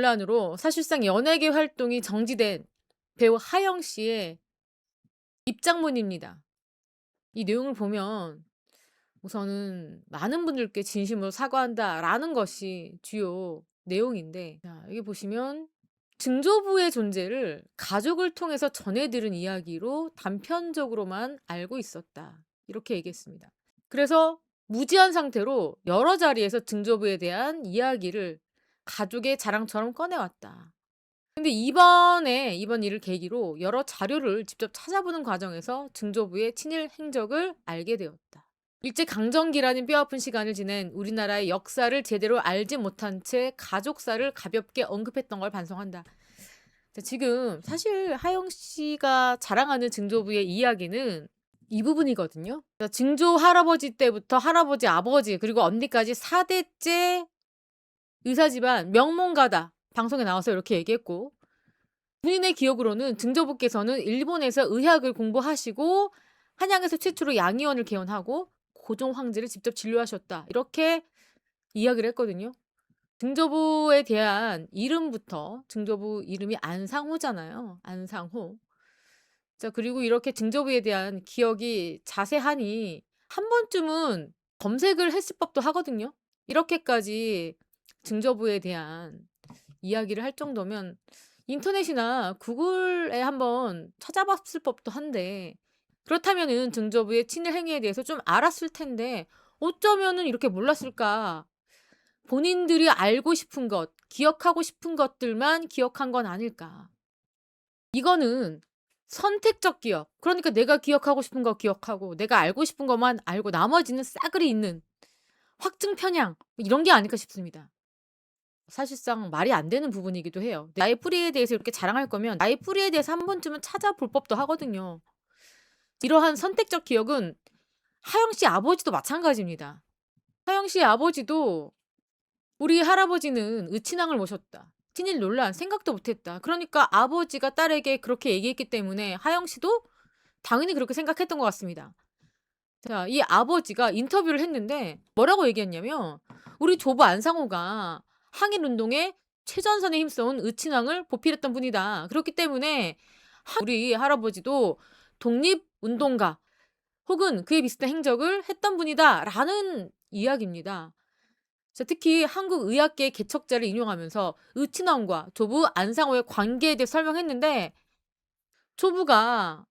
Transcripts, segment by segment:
논란으로 사실상 연예계 활동이 정지된 배우 하영 씨의 입장문입니다. 이 내용을 보면 우선은 많은 분들께 진심으로 사과한다라는 것이 주요 내용인데, 자, 여기 보시면 증조부의 존재를 가족을 통해서 전해 들은 이야기로 단편적으로만 알고 있었다, 이렇게 얘기했습니다. 그래서 무지한 상태로 여러 자리에서 증조부에 대한 이야기를 가족의 자랑처럼 꺼내왔다. 근데 이번 일을 계기로 여러 자료를 직접 찾아보는 과정에서 증조부의 친일 행적을 알게 되었다. 일제강점기라는 뼈아픈 시간을 지낸 우리나라의 역사를 제대로 알지 못한 채 가족사를 가볍게 언급했던 걸 반성한다. 자, 지금 사실 하영 씨가 자랑하는 증조부의 이야기는 이 부분이거든요. 자, 증조 할아버지 때부터 할아버지, 아버지, 그리고 언니까지 4대째 의사 집안 명문가다. 방송에 나와서 이렇게 얘기했고, 본인의 기억으로는 증조부께서는 일본에서 의학을 공부하시고 한양에서 최초로 양의원을 개원하고 고종 황제를 직접 진료하셨다, 이렇게 이야기를 했거든요. 증조부에 대한 이름부터, 증조부 이름이 안상호잖아요. 안상호. 자, 그리고 이렇게 증조부에 대한 기억이 자세하니 한 번쯤은 검색을 했을 법도 하거든요. 이렇게까지 증조부에 대한 이야기를 할 정도면 인터넷이나 구글에 한번 찾아봤을 법도 한데, 그렇다면은 증조부의 친일 행위에 대해서 좀 알았을 텐데 어쩌면은 이렇게 몰랐을까? 본인들이 알고 싶은 것, 기억하고 싶은 것들만 기억한 건 아닐까? 이거는 선택적 기억. 그러니까 내가 기억하고 싶은 거 기억하고 내가 알고 싶은 것만 알고 나머지는 싸그리 있는 확증 편향, 이런 게 아닐까 싶습니다. 사실상 말이 안 되는 부분이기도 해요. 나의 뿌리에 대해서 이렇게 자랑할 거면 나의 뿌리에 대해서 한 번쯤은 찾아볼 법도 하거든요. 이러한 선택적 기억은 하영 씨 아버지도 마찬가지입니다. 하영 씨 아버지도 우리 할아버지는 의친왕을 모셨다, 친일 논란 생각도 못했다, 그러니까 아버지가 딸에게 그렇게 얘기했기 때문에 하영 씨도 당연히 그렇게 생각했던 것 같습니다. 자, 이 아버지가 인터뷰를 했는데 뭐라고 얘기했냐면, 우리 조부 안상호가 항일운동에 최전선에 힘써온 의친왕을 보필했던 분이다. 그렇기 때문에 우리 할아버지도 독립운동가 혹은 그에 비슷한 행적을 했던 분이다, 라는 이야기입니다. 자, 특히 한국의학계 개척자를 인용하면서 의친왕과 조부 안상호의 관계에 대해 설명했는데, 조부가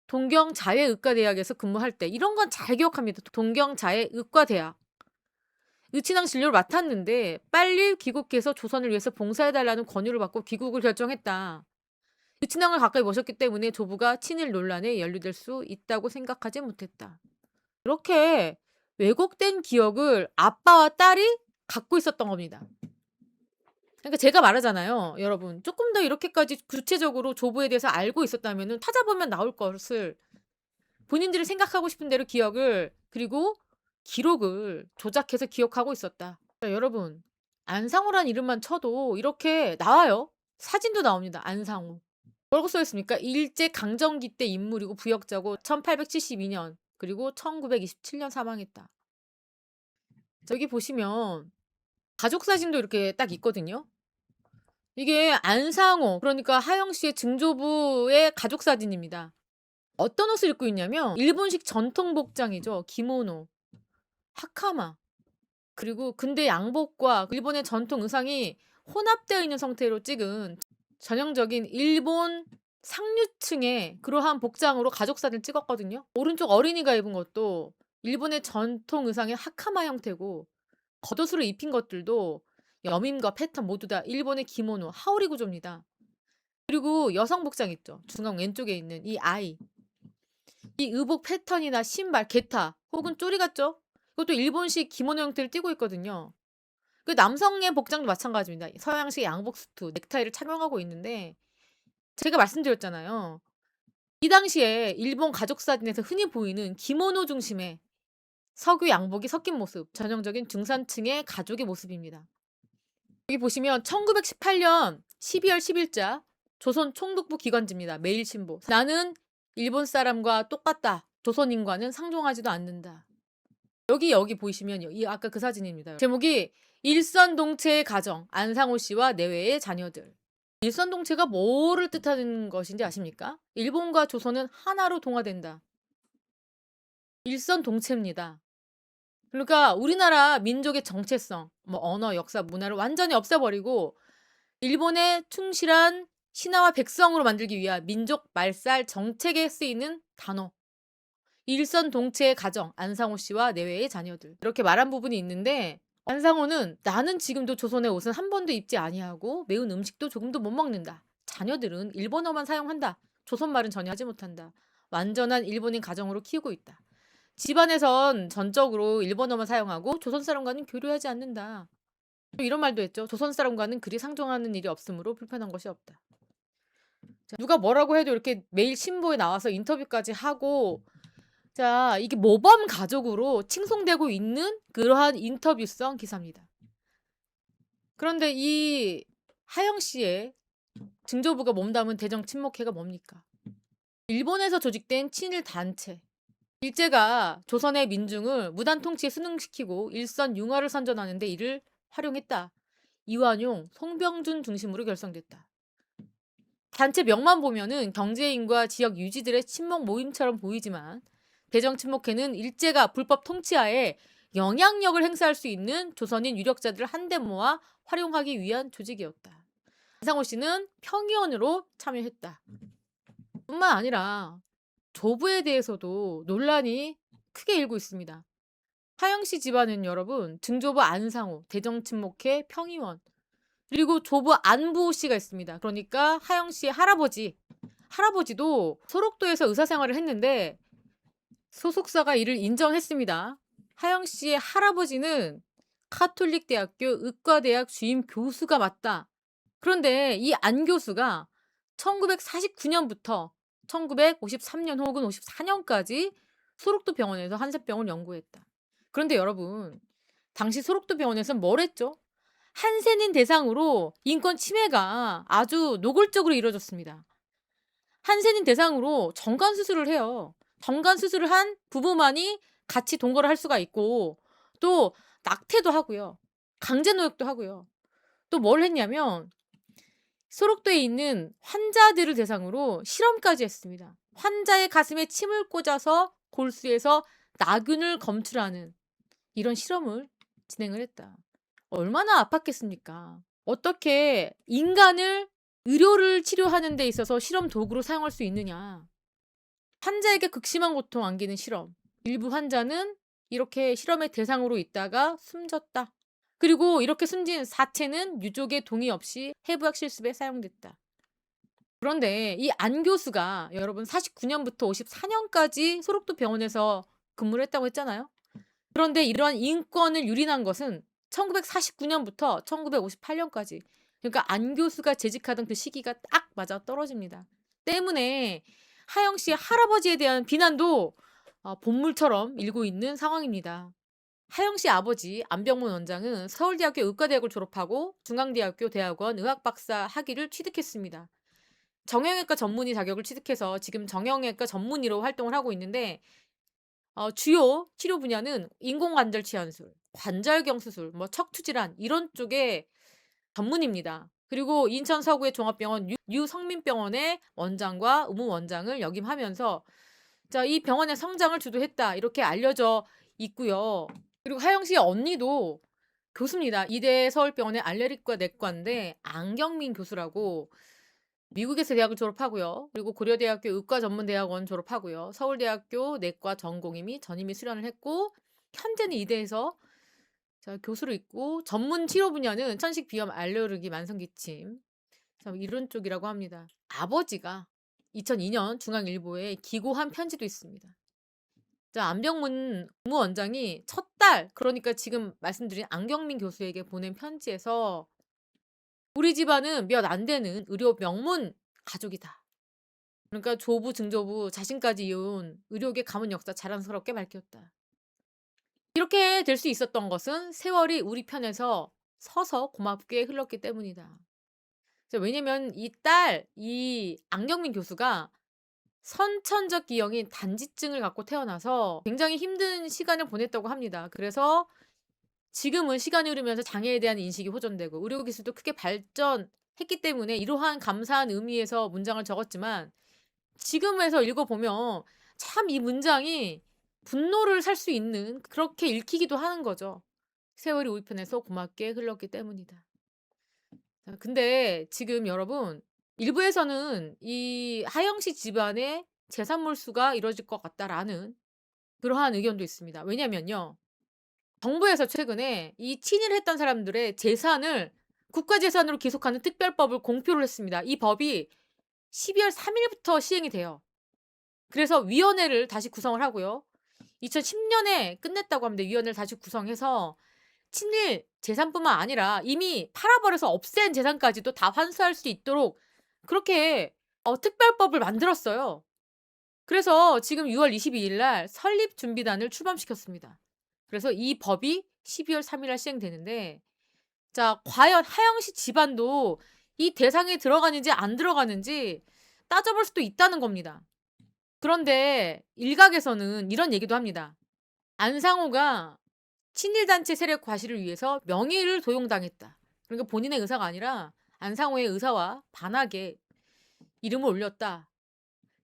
동경자예의과대학에서 근무할 때, 이런 건 잘 기억합니다. 동경자예의과대학 의친왕 진료를 맡았는데 빨리 귀국해서 조선을 위해서 봉사해달라는 권유를 받고 귀국을 결정했다. 의친왕을 가까이 모셨기 때문에 조부가 친일 논란에 연루될 수 있다고 생각하지 못했다. 이렇게 왜곡된 기억을 아빠와 딸이 갖고 있었던 겁니다. 그러니까 제가 말하잖아요. 여러분, 조금 더 이렇게까지 구체적으로 조부에 대해서 알고 있었다면 찾아보면 나올 것을 본인들이 생각하고 싶은 대로 기억을, 그리고 기록을 조작해서 기억하고 있었다. 자, 여러분, 안상호란 이름만 쳐도 이렇게 나와요. 사진도 나옵니다. 안상호. 뭐라고 써있습니까? 일제강점기 때 인물이고 부역자고 1872년 그리고 1927년 사망했다. 저기 보시면 가족 사진도 이렇게 딱 있거든요. 이게 안상호, 그러니까 하영 씨의 증조부의 가족 사진입니다. 어떤 옷을 입고 있냐면 일본식 전통 복장이죠. 기모노, 하카마, 그리고 근대 양복과 일본의 전통 의상이 혼합되어 있는 상태로 찍은 전형적인 일본 상류층의 그러한 복장으로 가족 사진을 찍었거든요. 오른쪽 어린이가 입은 것도 일본의 전통 의상의 하카마 형태고, 겉옷으로 입힌 것들도 여밈과 패턴 모두 다 일본의 기모노, 하오리 구조입니다. 그리고 여성 복장 있죠. 중앙 왼쪽에 있는 이 아이. 이 의복 패턴이나 신발, 게타 혹은 쪼리 같죠? 이것도 일본식 기모노 형태를 띠고 있거든요. 그 남성의 복장도 마찬가지입니다. 서양식 양복 수트, 넥타이를 착용하고 있는데, 제가 말씀드렸잖아요. 이 당시에 일본 가족 사진에서 흔히 보이는 기모노 중심의 석유 양복이 섞인 모습, 전형적인 중산층의 가족의 모습입니다. 여기 보시면 1918년 12월 10일자 조선 총독부 기관지입니다. 매일신보. 나는 일본 사람과 똑같다. 조선인과는 상종하지도 않는다. 여기 보이시면요. 이 아까 그 사진입니다. 제목이 일선동체의 가정, 안상호 씨와 내외의 자녀들. 일선동체가 뭐를 뜻하는 것인지 아십니까? 일본과 조선은 하나로 동화된다. 일선동체입니다. 그러니까 우리나라 민족의 정체성, 뭐 언어, 역사, 문화를 완전히 없애버리고 일본의 충실한 신하와 백성으로 만들기 위한 민족 말살 정책에 쓰이는 단어. 일선동체의 가정, 안상호 씨와 내외의 자녀들. 이렇게 말한 부분이 있는데 안상호는 나는 지금도 조선의 옷은 한 번도 입지 아니하고 매운 음식도 조금도 못 먹는다. 자녀들은 일본어만 사용한다. 조선말은 전혀 하지 못한다. 완전한 일본인 가정으로 키우고 있다. 집안에선 전적으로 일본어만 사용하고 조선 사람과는 교류하지 않는다. 이런 말도 했죠. 조선 사람과는 그리 상종하는 일이 없으므로 불편한 것이 없다. 자, 누가 뭐라고 해도 이렇게 매일 신보에 나와서 인터뷰까지 하고 자, 이게 모범 가족으로 칭송되고 있는 그러한 인터뷰성 기사입니다. 그런데 이 하영 씨의 증조부가 몸담은 대정 친목회가 뭡니까? 일본에서 조직된 친일 단체. 일제가 조선의 민중을 무단 통치에 순응시키고 일선 융화를 선전하는데 이를 활용했다. 이완용, 송병준 중심으로 결성됐다. 단체 명만 보면은 경제인과 지역 유지들의 친목 모임처럼 보이지만 대정 친목회는 일제가 불법 통치하에 영향력을 행사할 수 있는 조선인 유력자들을 한데 모아 활용하기 위한 조직이었다. 안상호 씨는 평의원으로 참여했다. 뿐만 아니라 조부에 대해서도 논란이 크게 일고 있습니다. 하영 씨 집안은 여러분 증조부 안상호, 대정 친목회 평의원, 그리고 조부 안부호 씨가 있습니다. 그러니까 하영 씨의 할아버지도 소록도에서 의사생활을 했는데 소속사가 이를 인정했습니다. 하영 씨의 할아버지는 카톨릭 대학교 의과대학 주임 교수가 맞다. 그런데 이 안 교수가 1949년부터 1953년 혹은 54년까지 소록도 병원에서 한센병을 연구했다. 그런데 여러분, 당시 소록도 병원에서는 뭘 했죠? 한센인 대상으로 인권 침해가 아주 노골적으로 이루어졌습니다. 한센인 대상으로 정관 수술을 해요. 정관 수술을 한 부부만이 같이 동거를 할 수가 있고 또 낙태도 하고요. 강제노역도 하고요. 또 뭘 했냐면 소록도에 있는 환자들을 대상으로 실험까지 했습니다. 환자의 가슴에 침을 꽂아서 골수에서 나균을 검출하는 이런 실험을 진행을 했다. 얼마나 아팠겠습니까? 어떻게 인간을 의료를 치료하는 데 있어서 실험 도구로 사용할 수 있느냐. 환자에게 극심한 고통 안기는 실험. 일부 환자는 이렇게 실험의 대상으로 있다가 숨졌다. 그리고 이렇게 숨진 사체는 유족의 동의 없이 해부학 실습에 사용됐다. 그런데 이 안 교수가 여러분 49년부터 54년까지 소록도 병원에서 근무를 했다고 했잖아요. 그런데 이러한 인권을 유린한 것은 1949년부터 1958년까지. 그러니까 안 교수가 재직하던 그 시기가 딱 맞아 떨어집니다. 때문에 하영 씨의 할아버지에 대한 비난도 본물처럼 일고 있는 상황입니다. 하영 씨 아버지 안병문 원장은 서울대학교 의과대학을 졸업하고 중앙대학교 대학원 의학박사 학위를 취득했습니다. 정형외과 전문의 자격을 취득해서 지금 정형외과 전문의로 활동을 하고 있는데 주요 치료 분야는 인공관절 치환술, 관절경 수술, 뭐 척추질환 이런 쪽의 전문입니다. 그리고 인천 서구의 종합병원 유성민병원의 원장과 의무원장을 역임하면서 자, 이 병원의 성장을 주도했다 이렇게 알려져 있고요. 그리고 하영 씨의 언니도 교수입니다. 이대 서울병원의 알레르기과 내과인데 안경민 교수라고 미국에서 대학을 졸업하고요. 그리고 고려대학교 의과전문대학원 졸업하고요. 서울대학교 내과 전공의 및 전임의 수련을 했고 현재는 이대에서 교수를 있고 전문 치료 분야는 천식 비염 알레르기 만성기침 이런 쪽이라고 합니다. 아버지가 2002년 중앙일보에 기고한 편지도 있습니다. 자, 안병문 의무원장이 첫 딸, 그러니까 지금 말씀드린 안경민 교수에게 보낸 편지에서 우리 집안은 몇 안 되는 의료 명문 가족이다. 그러니까 조부, 증조부, 자신까지 이은 의료계 가문 역사 자랑스럽게 밝혔다. 이렇게 될 수 있었던 것은 세월이 우리 편에서 서서 고맙게 흘렀기 때문이다. 왜냐면 이 안경민 교수가 선천적 기형인 단지증을 갖고 태어나서 굉장히 힘든 시간을 보냈다고 합니다. 그래서 지금은 시간이 흐르면서 장애에 대한 인식이 호전되고 의료 기술도 크게 발전했기 때문에 이러한 감사한 의미에서 문장을 적었지만 지금에서 읽어보면 참 이 문장이 분노를 살 수 있는 그렇게 읽히기도 하는 거죠. 세월이 우리 편에서 고맙게 흘렀기 때문이다. 자, 근데 지금 여러분 일부에서는 이 하영 씨 집안의 재산 몰수가 이뤄질 것 같다라는 그러한 의견도 있습니다. 왜냐면요. 정부에서 최근에 이 친일을 했던 사람들의 재산을 국가재산으로 기속하는 특별법을 공표를 했습니다. 이 법이 12월 3일부터 시행이 돼요. 그래서 위원회를 다시 구성을 하고요. 2010년에 끝냈다고 합니다. 위원회를 다시 구성해서 친일 재산뿐만 아니라 이미 팔아버려서 없앤 재산까지도 다 환수할 수 있도록 그렇게 특별법을 만들었어요. 그래서 지금 6월 22일 날 설립 준비단을 출범시켰습니다. 그래서 이 법이 12월 3일 날 시행되는데 자, 과연 하영 씨 집안도 이 대상에 들어가는지 안 들어가는지 따져볼 수도 있다는 겁니다. 그런데 일각에서는 이런 얘기도 합니다. 안상호가 친일단체 세력 과시를 위해서 명의를 도용당했다. 그러니까 본인의 의사가 아니라 안상호의 의사와 반하게 이름을 올렸다.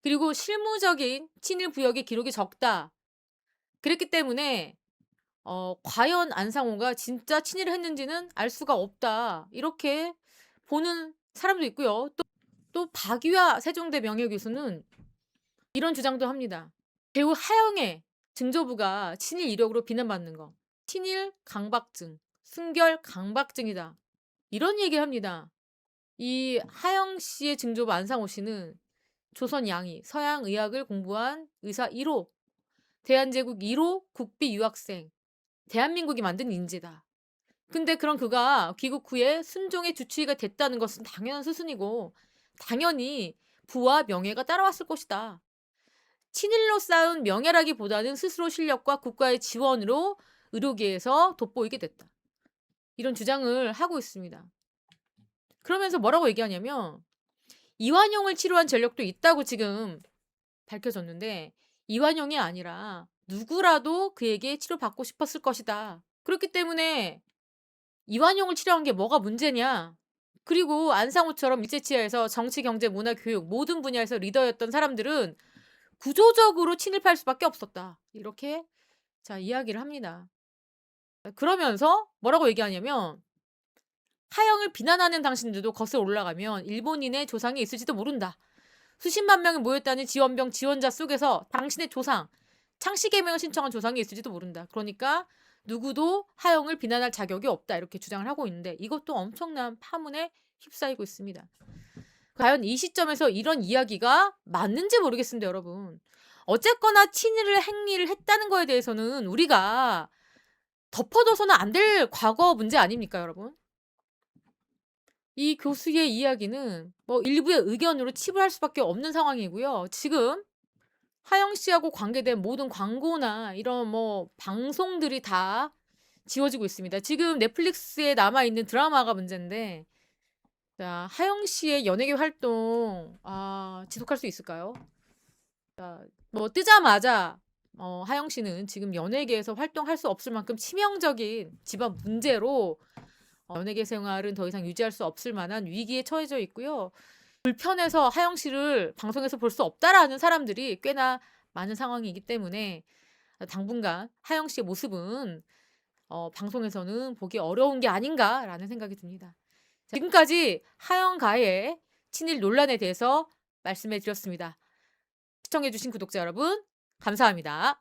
그리고 실무적인 친일 부역의 기록이 적다. 그랬기 때문에 과연 안상호가 진짜 친일을 했는지는 알 수가 없다. 이렇게 보는 사람도 있고요. 또 박유아 세종대 명예교수는 이런 주장도 합니다. 배우 하영의 증조부가 친일 이력으로 비난받는 거. 친일 강박증, 순결 강박증이다. 이런 얘기를 합니다. 이 하영 씨의 증조부 안상호 씨는 조선 양의 서양 의학을 공부한 의사 1호, 대한제국 1호 국비 유학생, 대한민국이 만든 인재다. 근데 그런 그가 귀국 후에 순종의 주치의가 됐다는 것은 당연한 수순이고 당연히 부와 명예가 따라왔을 것이다. 친일로 쌓은 명예라기보다는 스스로 실력과 국가의 지원으로 의료계에서 돋보이게 됐다. 이런 주장을 하고 있습니다. 그러면서 뭐라고 얘기하냐면 이완용을 치료한 전력도 있다고 지금 밝혀졌는데 이완용이 아니라 누구라도 그에게 치료받고 싶었을 것이다. 그렇기 때문에 이완용을 치료한 게 뭐가 문제냐. 그리고 안상호처럼 일제치하에서 정치, 경제, 문화, 교육 모든 분야에서 리더였던 사람들은 구조적으로 친일파일 수밖에 없었다. 이렇게 자 이야기를 합니다. 그러면서 뭐라고 얘기하냐면 하영을 비난하는 당신들도 거슬러 올라가면 일본인의 조상이 있을지도 모른다. 수십만 명이 모였다는 지원병 지원자 속에서 당신의 조상, 창씨개명을 신청한 조상이 있을지도 모른다. 그러니까 누구도 하영을 비난할 자격이 없다. 이렇게 주장을 하고 있는데 이것도 엄청난 파문에 휩싸이고 있습니다. 과연 이 시점에서 이런 이야기가 맞는지 모르겠습니다, 여러분. 어쨌거나 친일을 행위를 했다는 거에 대해서는 우리가 덮어둬서는 안 될 과거 문제 아닙니까, 여러분? 이 교수의 이야기는 뭐 일부의 의견으로 치부할 수밖에 없는 상황이고요. 지금 하영 씨하고 관계된 모든 광고나 이런 뭐 방송들이 다 지워지고 있습니다. 지금 넷플릭스에 남아있는 드라마가 문제인데 자, 하영 씨의 연예계 활동 지속할 수 있을까요? 자, 뭐 뜨자마자 하영 씨는 지금 연예계에서 활동할 수 없을 만큼 치명적인 집안 문제로 연예계 생활은 더 이상 유지할 수 없을 만한 위기에 처해져 있고요. 불편해서 하영 씨를 방송에서 볼 수 없다라는 사람들이 꽤나 많은 상황이기 때문에 당분간 하영 씨의 모습은 방송에서는 보기 어려운 게 아닌가라는 생각이 듭니다. 자, 지금까지 하영가의 친일 논란에 대해서 말씀해 드렸습니다. 시청해주신 구독자 여러분 감사합니다.